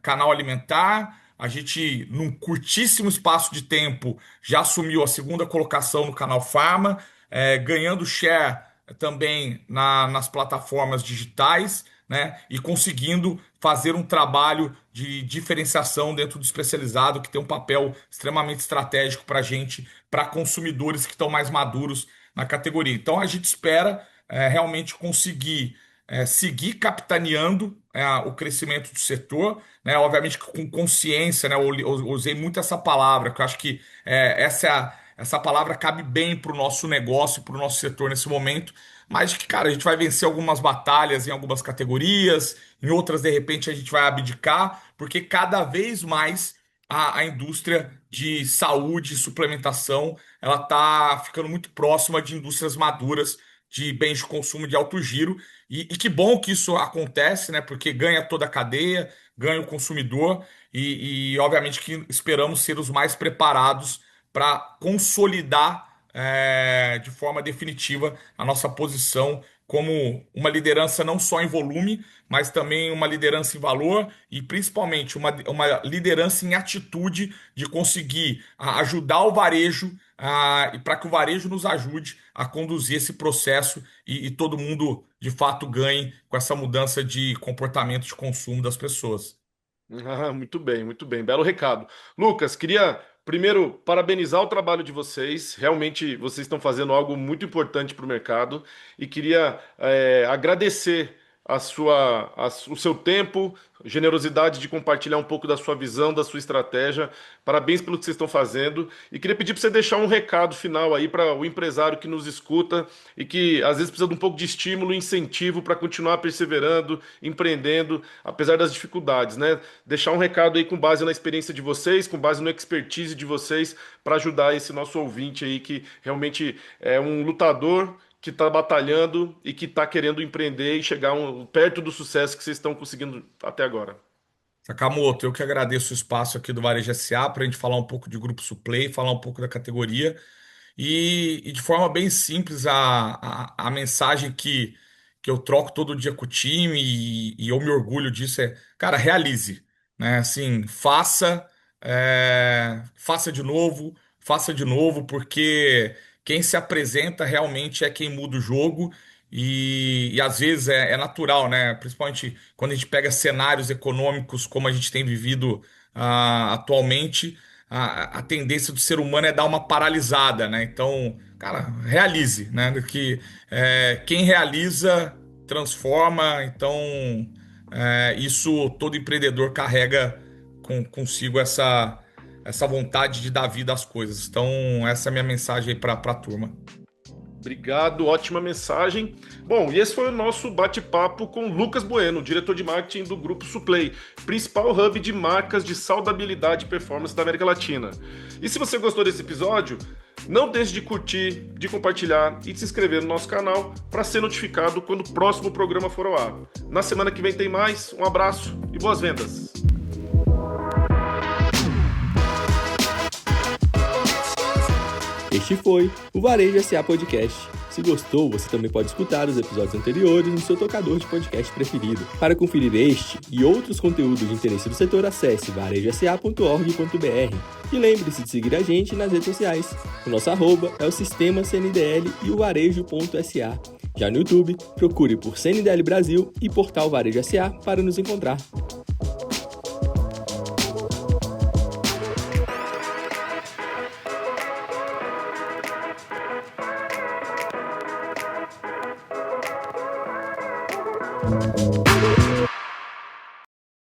canal alimentar. A gente, num curtíssimo espaço de tempo, já assumiu a segunda colocação no canal Farma, ganhando share também nas plataformas digitais, né? E conseguindo fazer um trabalho de diferenciação dentro do especializado, que tem um papel extremamente estratégico para a gente, para consumidores que estão mais maduros na categoria. Então a gente espera realmente conseguir seguir capitaneando o crescimento do setor, né? Obviamente com consciência, né? Eu usei muito essa palavra, que eu acho que essa palavra cabe bem para o nosso negócio, para o nosso setor nesse momento, mas que, cara, a gente vai vencer algumas batalhas em algumas categorias, em outras, de repente, a gente vai abdicar, porque cada vez mais a indústria de saúde e suplementação, ela está ficando muito próxima de indústrias maduras, de bens de consumo de alto giro, e que bom que isso acontece, né? Porque ganha toda a cadeia, ganha o consumidor, obviamente que esperamos ser os mais preparados para consolidar de forma definitiva a nossa posição como uma liderança não só em volume, mas também uma liderança em valor e principalmente uma liderança em atitude de conseguir ajudar o varejo e para que o varejo nos ajude a conduzir esse processo e todo mundo de fato ganhe com essa mudança de comportamento de consumo das pessoas. Muito bem, muito bem. Belo recado. Lucas, queria primeiro parabenizar o trabalho de vocês. Realmente vocês estão fazendo algo muito importante para o mercado e queria agradecer o seu tempo, generosidade de compartilhar um pouco da sua visão, da sua estratégia. Parabéns pelo que vocês estão fazendo. E queria pedir para você deixar um recado final aí para o empresário que nos escuta e que às vezes precisa de um pouco de estímulo e incentivo para continuar perseverando, empreendendo, apesar das dificuldades, né? Deixar um recado aí com base na experiência de vocês, com base no expertise de vocês, para ajudar esse nosso ouvinte aí que realmente é um lutador que está batalhando e que está querendo empreender e chegar perto do sucesso que vocês estão conseguindo até agora. Sakamoto, eu que agradeço o espaço aqui do Varejo SA para a gente falar um pouco de Grupo Suplay, falar um pouco da categoria e de forma bem simples a mensagem que eu troco todo dia com o time e eu me orgulho disso cara, realize, né? Assim, faça de novo, porque quem se apresenta realmente é quem muda o jogo e às vezes é natural, né? Principalmente quando a gente pega cenários econômicos como a gente tem vivido atualmente, a tendência do ser humano é dar uma paralisada, né? Então, cara, realize, né? Que quem realiza transforma, então isso todo empreendedor carrega consigo essa vontade de dar vida às coisas. Então, essa é a minha mensagem aí para a turma. Obrigado, ótima mensagem. Bom, e esse foi o nosso bate-papo com Lucas Bueno, diretor de marketing do Grupo Suplay, principal hub de marcas de saudabilidade e performance da América Latina. E se você gostou desse episódio, não deixe de curtir, de compartilhar e de se inscrever no nosso canal para ser notificado quando o próximo programa for ao ar. Na semana que vem tem mais, um abraço e boas vendas! Este foi o Varejo SA Podcast. Se gostou, você também pode escutar os episódios anteriores no seu tocador de podcast preferido. Para conferir este e outros conteúdos de interesse do setor, acesse varejasa.org.br. E lembre-se de seguir a gente nas redes sociais. O nosso arroba é o Sistema CNDL e o varejo.sa. Já no YouTube, procure por CNDL Brasil e Portal Varejo SA para nos encontrar.